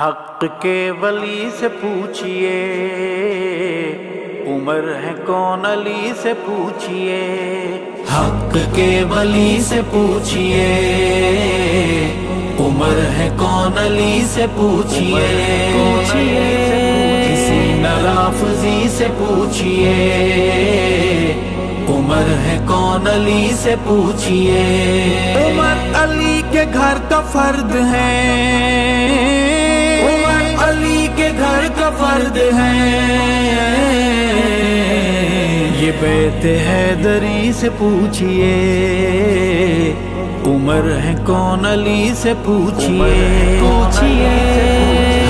حق کے ولی سے پوچھئے، عمر ہے کون علی سے پوچھئے۔ حق کے ولی سے پوچھئے، عمر ہے کون علی سے پوچھئے۔ کسی نرافضی سے پوچھئے، عمر ہے کون علی سے پوچھئے۔ عمر علی کے گھر کا فرد ہے، علی کے گھر کا فرد ہے۔ یہ بیت حیدری سے پوچھئے، عمر ہے کون علی سے پوچھئے۔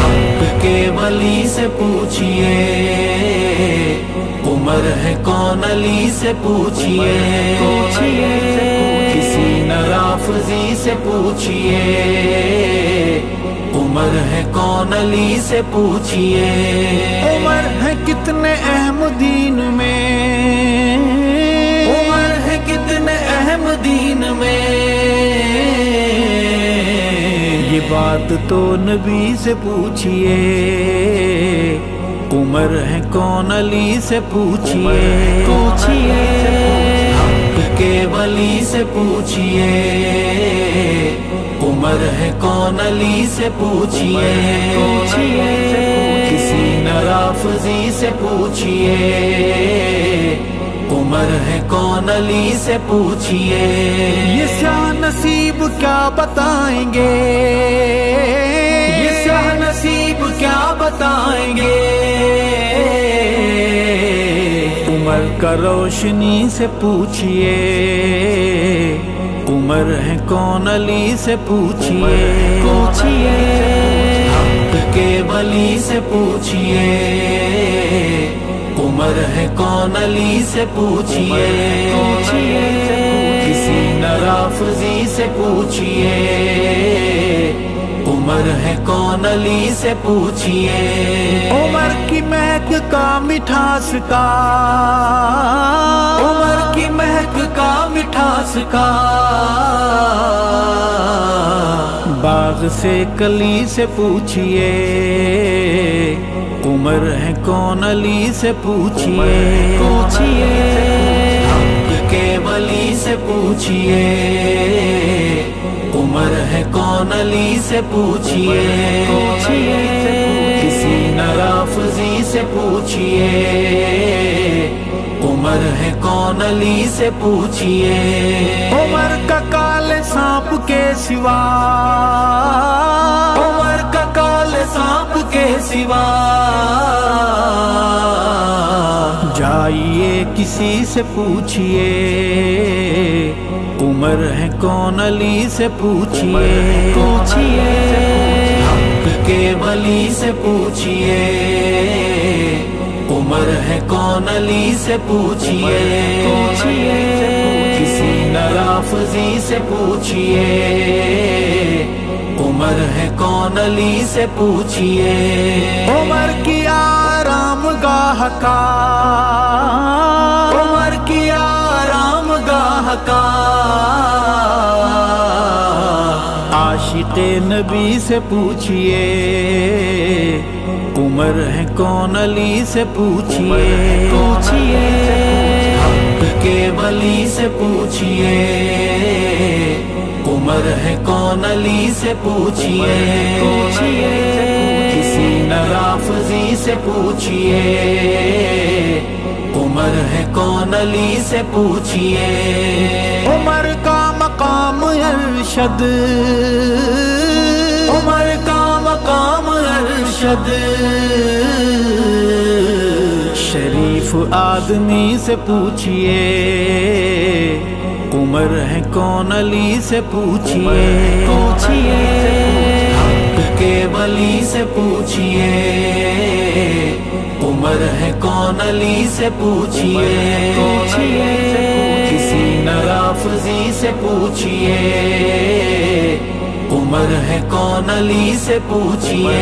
حق کے ولی سے پوچھئے، عمر ہے کون علی سے پوچھئے۔ کسی نرافضی سے پوچھئے، عمر ہے کون علی سے پوچھئے۔ عمر ہے کتنے اہم دین میں، عمر ہے کتنے اہم دین میں۔ یہ بات تو نبی سے پوچھئے، عمر ہے کون علی سے پوچھئے۔ حق کے ولی سے پوچھئے، عمر ہے کون علی سے پوچھئے۔ کسی نرافضی سے پوچھئے، عمر ہے کون علی سے پوچھئے۔ یہ سیاہ نصیب کیا بتائیں گے، یہ سیاہ نصیب کیا بتائیں گے۔ عمر کا روشنی سے پوچھئے، عمر ہے کون علی سے پوچھئے۔ حق کے ولی سے پوچھئے، عمر ہے کون علی سے پوچھئے۔ کسی نرافضی سے پوچھئے، عمر ہے کون علی سے پوچھئے۔ عمر کی مہک کا مٹھاس کا، عمر کی مہک کا مٹھاس کا۔ باغ سے کلی سے پوچھئے، عمر ہے کون علی سے پوچھئے۔ حق کے ولی سے پوچھئے، عمر ہے کون علی سے پوچھئے۔ کسی نرافضی سے پوچھئے، عمر ہے کون علی سے پوچھئے۔ عمر کا کالے سانپ کے سوا، عمر کا کالے سانپ کے سوا۔ جائیے کسی سے پوچھئے، عمر ہے کون علی سے پوچھئے۔ حق کے ولی سے پوچھئے، عمر ہے کون علی سے پوچھئے۔ کسی نرافضی سے پوچھئے، عمر ہے کون علی سے پوچھئے۔ عمر کی آرام گاہ کا، عمر کی آرام گاہ کا۔ عاشق نبی سے پوچھئے، عمر ہے کون علی سے پوچھئے۔ حق کے ولی سے پوچھئے، عمر ہے کون علی سے پوچھئے۔ کسی نرافضی سے پوچھئے، عمر ہے کون علی سے پوچھئے۔ عمر کا مقام ارشد، عمر کا مقام ارشد۔ شریف آدمی سے پوچھئے، عمر ہے کون علی سے پوچھئے۔ حق کے ولی سے پوچھئے، عمر ہے کون علی سے پوچھئے۔ کسی نرافضی سے پوچھئے، عمر ہے کون علی سے پوچھئے۔